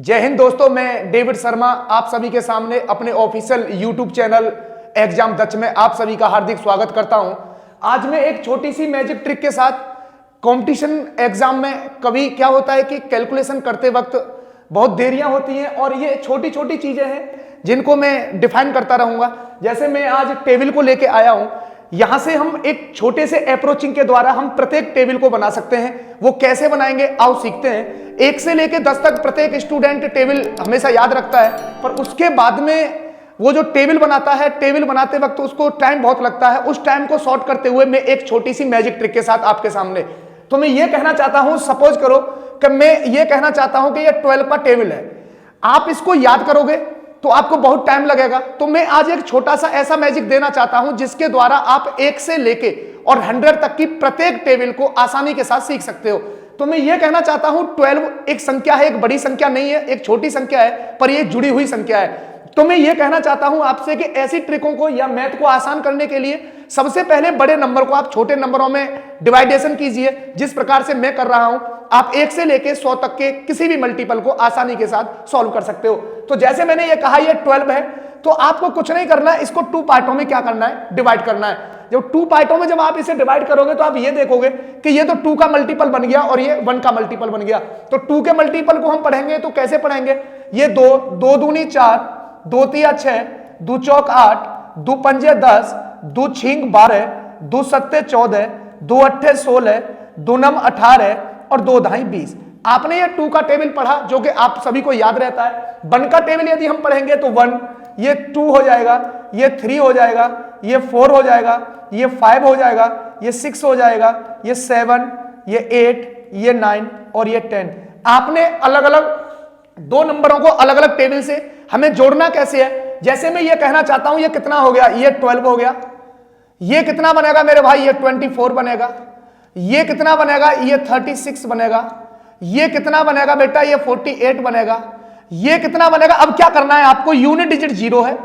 जय हिंद दोस्तों, मैं डेविड शर्मा आप सभी के सामने अपने ऑफिशियल यूट्यूब चैनल एग्जाम दक्ष में आप सभी का हार्दिक स्वागत करता हूं। आज मैं एक छोटी सी मैजिक ट्रिक के साथ कंपटीशन एग्जाम में कभी क्या होता है कि कैलकुलेशन करते वक्त बहुत देरियां होती हैं और ये छोटी छोटी चीजें हैं जिनको मैं डिफाइन करता रहूंगा। जैसे मैं आज टेबल को लेके आया हूं, यहां से हम एक छोटे से अप्रोचिंग के द्वारा हम प्रत्येक टेबल को बना सकते हैं। वो कैसे बनाएंगे आओ सीखते हैं। 1 से लेकर 10 तक प्रत्येक स्टूडेंट टेबल हमेशा याद रखता है, पर उसके बाद में वो जो टेबल बनाता है, टेबल बनाते वक्त उसको टाइम बहुत लगता है। उस टाइम को शॉर्ट करते हुए मैं एक छोटी सी मैजिक ट्रिक के साथ आपके सामने, तो मैं ये कहना चाहता हूं, सपोज करो कि मैं ये कहना चाहता हूं कि ये 12 का टेबल है। आप इसको याद करोगे तो आपको बहुत टाइम लगेगा। तो मैं आज एक छोटा सा ऐसा मैजिक देना चाहता हूं जिसके द्वारा आप 1 से लेके और 100 तक की प्रत्येक टेबल को आसानी के साथ सीख सकते हो। तो मैं ये कहना चाहता हूं 12 एक संख्या है, एक बड़ी संख्या नहीं है, एक छोटी संख्या है, पर ये जुड़ी हुई संख्या है। तो मैं ये कहना चाहता हूं आपसे कि ऐसी ट्रिकों को या मैथ को आसान करने के लिए सबसे पहले बड़े नंबर को आप छोटे नंबरों में डिवाइडेशन कीजिए। जिस प्रकार से मैं कर रहा हूं, आप 1 से लेके 100 तक के किसी भी मल्टीपल को आसानी के साथ सॉल्व कर सकते हो। तो जैसे मैंने ये कहा ये 12 है, तो आपको कुछ नहीं करना है, इसको 2 पार्टों में क्या करना है, डिवाइड करना है। जब 2 पार्टों में जब आप इसे डिवाइड करोगे तो आप ये देखोगे कि ये तो 2 का मल्टीपल बन गया और ये 1 का मल्टीपल बन गया। तो 2 के मल्टीपल को हम पढ़ेंगे तो कैसे पढ़ेंगे, ये 2, 2 दूनी 4, 2 तिया 6, 2 चौक 8, 2 पंजे 10, 2 छींक 12, 2 सत्ते 14, 2 अट्ठे 16, 2 नम 18 और 2 धाई 20। आपने ये 2 का टेबल पढ़ा जो कि आप सभी को याद रहता है। 1 का टेबल यदि हम पढ़ेंगे तो 1, ये 2 हो जाएगा, ये 3 हो जाएगा, ये 4 हो जाएगा, ये 5 हो जाएगा, ये 6 हो जाएगा, ये 7, ये 8, ये 9 और ये 10। आपने अलग अलग 2 नंबरों को अलग अलग टेबल से हमें जोड़ना कैसे है। जैसे मैं ये कहना चाहता हूं ये कितना हो गया, ये 12 हो गया। ये कितना बनेगा मेरे भाई, ये 24 बनेगा। ये कितना बनेगा, ये 36 बनेगा। ये कितना बनेगा बेटा, ये 48 बनेगा। ये कितना बनेगा, अब क्या करना है आपको, यूनिट डिजिट 0 है।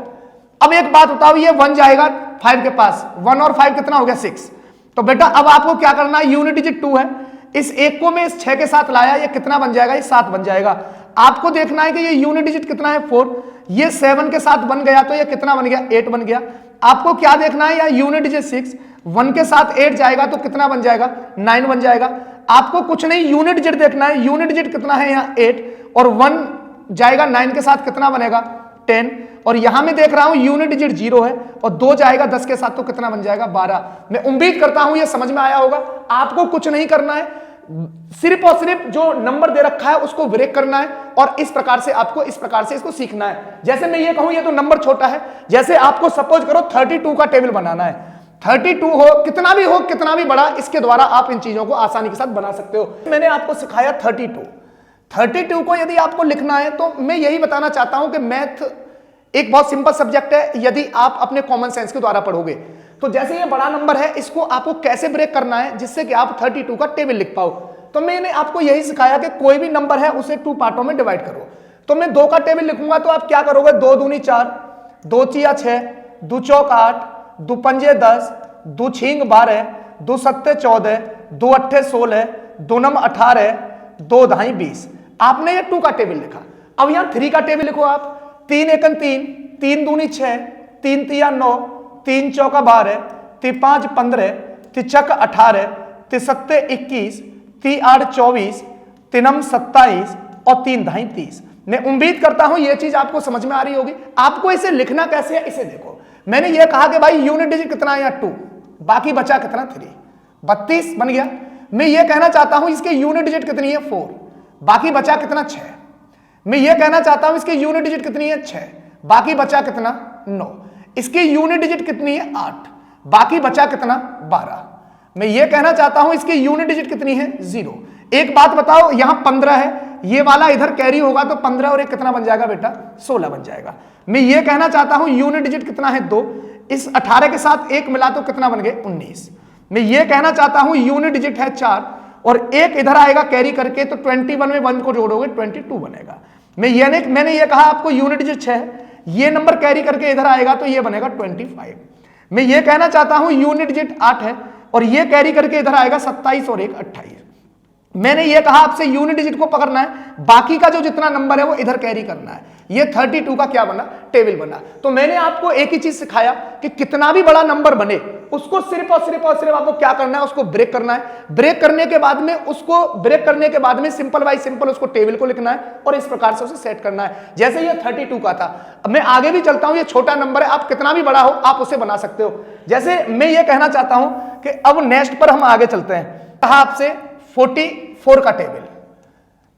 अब एक बात बताओ, ये 1 जाएगा 5 के पास, 1 और 5 कितना हो गया 6। तो बेटा अब आपको क्या करना है, यूनिट डिजिट 2 है, इस 1 को मैं इस 6 के साथ लाया, ये कितना बन जाएगा, ये 7 बन जाएगा। आपको देखना है कि ये यूनिट डिजिट कितना है 4, ये 7 के साथ बन गया तो ये कितना बन गया, 8 बन गया। आपको क्या देखना है, या यूनिट डिजिट 6, 1 के साथ 8 जाएगा तो कितना बन जाएगा, 9 बन जाएगा। आपको कुछ नहीं, यूनिट डिजिट देखना है, यूनिट डिजिट कितना है यहाँ 8 और 1 जाएगा 9 के साथ कितना बनेगा 10। और यहां मैं देख रहा हूं यूनिट डिजिट 0 है और 2 जाएगा 10 के साथ तो कितना बन जाएगा 12। मैं उम्मीद करता हूं यह समझ में आया होगा। आपको कुछ नहीं करना है, सिर्फ और सिर्फ जो नंबर दे रखा है उसको ब्रेक करना है और इस प्रकार से आपको इसको सीखना है। जैसे मैं ये कहूं ये तो नंबर छोटा है, जैसे आपको सपोज करो 32 का टेबल बनाना है। 32 हो, कितना भी हो, कितना भी बड़ा, इसके द्वारा आप इन चीजों को आसानी के साथ बना सकते हो। मैंने आपको सिखाया 32 को यदि आपको लिखना है तो मैं यही बताना चाहता हूं कि मैथ एक बहुत सिंपल सब्जेक्ट है। यदि आप अपने कॉमन सेंस के द्वारा पढ़ोगे तो जैसे ये बड़ा नंबर है, इसको आपको कैसे ब्रेक करना है जिससे कि आप 32 का टेबल लिख पाओ। तो मैंने आपको यही सिखाया कि कोई भी नंबर है उसे 2 पार्टों में डिवाइड करो। तो मैं 2 का टेबल लिखूंगा तो आप क्या करोगे, 2 दूनी 4, 2 तिया 6, 2 चौक 8, 2 पंजे 10, 2 छींक 12, 2 सत्ते 14, 2 अट्ठे 16, 2 नम 18, 2 धाई 20। आपने ये 2 का टेबल लिखा। अब यहां 3 का टेबल लिखो आप। 3 एकन 3, 3 दूनी 6, 3 तिया 9, 3 चौका 12, 3 5 15, 3 छक 18, 3 सत्ते 21, 3 8 24, 3 नम 27 और 3 धाई 30। मैं उम्मीद करता हूं यह चीज आपको समझ में आ रही होगी। आपको इसे लिखना कैसे है, इसे देखो। मैंने यह कहा कि भाई यूनिट डिजिट कितना है, 2, बाकी बचा कितना 3, 32 बन गया। मैं यह कहना चाहता हूं इसके यूनिट डिजिट कितनी है 4, बाकी बचा कितना 6। मैं यह कहना चाहता हूं इसकी यूनिट डिजिट कितनी है 6, बाकी बचा कितना 9। इसकी यूनिट डिजिट कितनी है 8, बाकी बचा कितना 12। मैं यह कहना चाहता हूं इसकी यूनिट डिजिट कितनी है 0। एक बात बताओ, यहां 15 है, ये वाला इधर कैरी होगा तो 15 और 1 कितना बन जाएगा बेटा, 16 बन जाएगा। मैं यह कहना चाहता हूं यूनिट डिजिट कितना है 2, इस 18 के साथ 1 मिला तो कितना बन गए 19। मैं यह कहना चाहता हूं यूनिट डिजिट है 4 और 1 इधर आएगा कैरी करके तो 21 में 1 को जोड़ोगे 22 बनेगा। मैंने ये कहा आपको यूनिट डिजिट 6 है, ये नंबर कैरी करके इधर आएगा तो ये बनेगा 25। मैं ये कहना चाहता हूं यूनिट डिजिट 8 है और ये कैरी करके इधर आएगा 27 और 1 28। मैंने ये कहा आपसे यूनिट डिजिट को पकड़ना है, बाकी का जो जितना नंबर है वो इधर कैरी करना है। ये 32 का क्या बना, टेबल बना। तो मैंने आपको एक ही चीज सिखाया कि कितना भी बड़ा नंबर बने उसको सिर्फ और सिर्फ और सिर्फ आपको क्या करना है, उसको ब्रेक करना है। ब्रेक करने के बाद में सिंपल बाई सिंपल उसको टेबल को लिखना है और इस प्रकार से उसे सेट करना है। जैसे ये 32 का था, अब मैं आगे भी चलता हूं, ये छोटा नंबर है, आप कितना भी बड़ा हो आप उसे बना सकते हो। जैसे मैं ये कहना चाहता हूं कि अब नेक्स्ट पर हम आगे चलते हैं। कहा आपसे 44 का टेबल,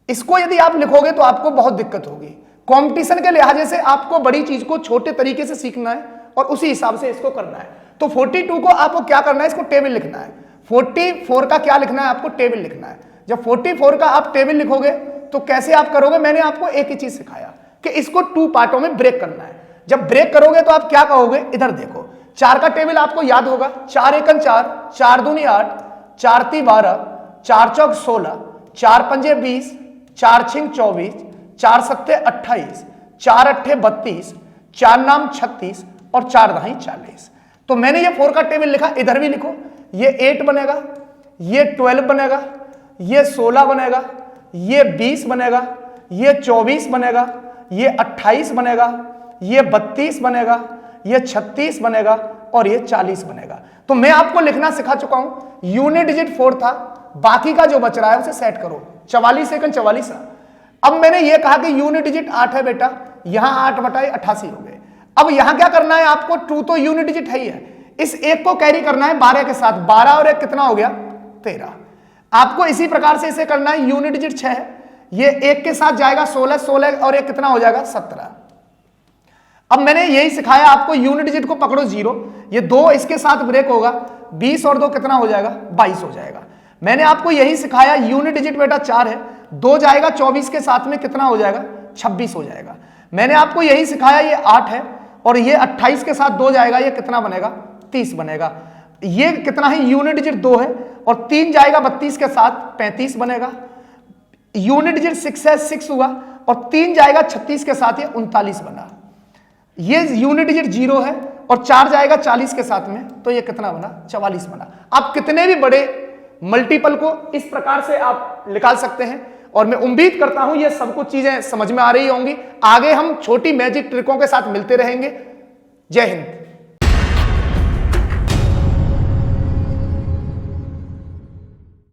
इसको यदि आप लिखोगे तो आपको बहुत दिक्कत होगी। कंपटीशन के लिहाजे से आपको बड़ी चीज को छोटे तरीके से सीखना है और उसी हिसाब से इसको करना है। तो 42 को आपको क्या करना है, इसको टेबल लिखना है। 44 का क्या लिखना है, आपको टेबल लिखना है। जब 44 का आप टेबल लिखोगे तो कैसे आप करोगे, मैंने आपको एक ही चीज सिखाया कि इसको 2 पार्टों में ब्रेक करना है। जब ब्रेक करोगे तो आप क्या कहोगे, इधर देखो 4 का टेबल आपको याद होगा, 4 एकन 4, 4 दूनी 8, 4 ती 12, 4 चौक 16, 4 पंजे 20, 4 छिंग 24, 4 सत्ते 28, 4 अट्ठे 32, 4 नाम 36 और 4 दहाई 40। तो मैंने ये 4 का टेबल लिखा, इधर भी लिखो। ये 8 बनेगा, ये 12 बनेगा, ये 16 बनेगा, ये 20 बनेगा, ये 24 बनेगा, ये 28 बनेगा, ये 32 बनेगा, ये 36 बनेगा और ये 40 बनेगा। तो मैं आपको लिखना सिखा चुका हूं। यूनिट डिजिट 4 था, बाकी का जो बच रहा है उसे सेट करो। 44 सेकंड 44। अब मैंने ये कहा कि यूनिट डिजिट 8 है बेटा, यहां 8 बटाए 88 हो गए। अब यहां क्या करना है आपको, 2 तो यूनिट डिजिट है ही है, इस एक को कैरी करना है 12 के साथ। 12 और 1 कितना हो गया, 13। आपको इसी प्रकार से इसे करना है। यूनिट डिजिट 6 है, ये 1 के साथ जाएगा 16, 16 और 1 कितना हो जाएगा 17। अब मैंने यही सिखाया आपको, यूनिट डिजिट को पकड़ो 0, ये 2 इसके साथ ब्रेक होगा, 20 और 2 कितना हो जाएगा 22 हो जाएगा। मैंने आपको यही सिखाया, यूनिट डिजिट बेटा 4 है, 2 जाएगा 24 के साथ में कितना हो जाएगा 26 हो जाएगा। मैंने आपको यही सिखाया, ये 8 है और ये 28 के साथ 2 जाएगा, ये कितना बनेगा 30 बनेगा। ये कितना है, यूनिट डिजिट 2 है और 3 जाएगा 32 के साथ 35 बनेगा। यूनिट डिजिट 6 है, 6 हुआ और 3 जाएगा 36 के साथ, ये 39 बना। ये यूनिट डिजिट 0 है और 4 जाएगा 40 के साथ में, तो ये कितना बना 44 बना। आप कितने भी बड़े मल्टीपल को इस प्रकार से आप निकाल सकते हैं और मैं उम्मीद करता हूं ये सब कुछ चीजें समझ में आ रही होंगी। आगे हम छोटी मैजिक ट्रिकों के साथ मिलते रहेंगे। जय हिंद।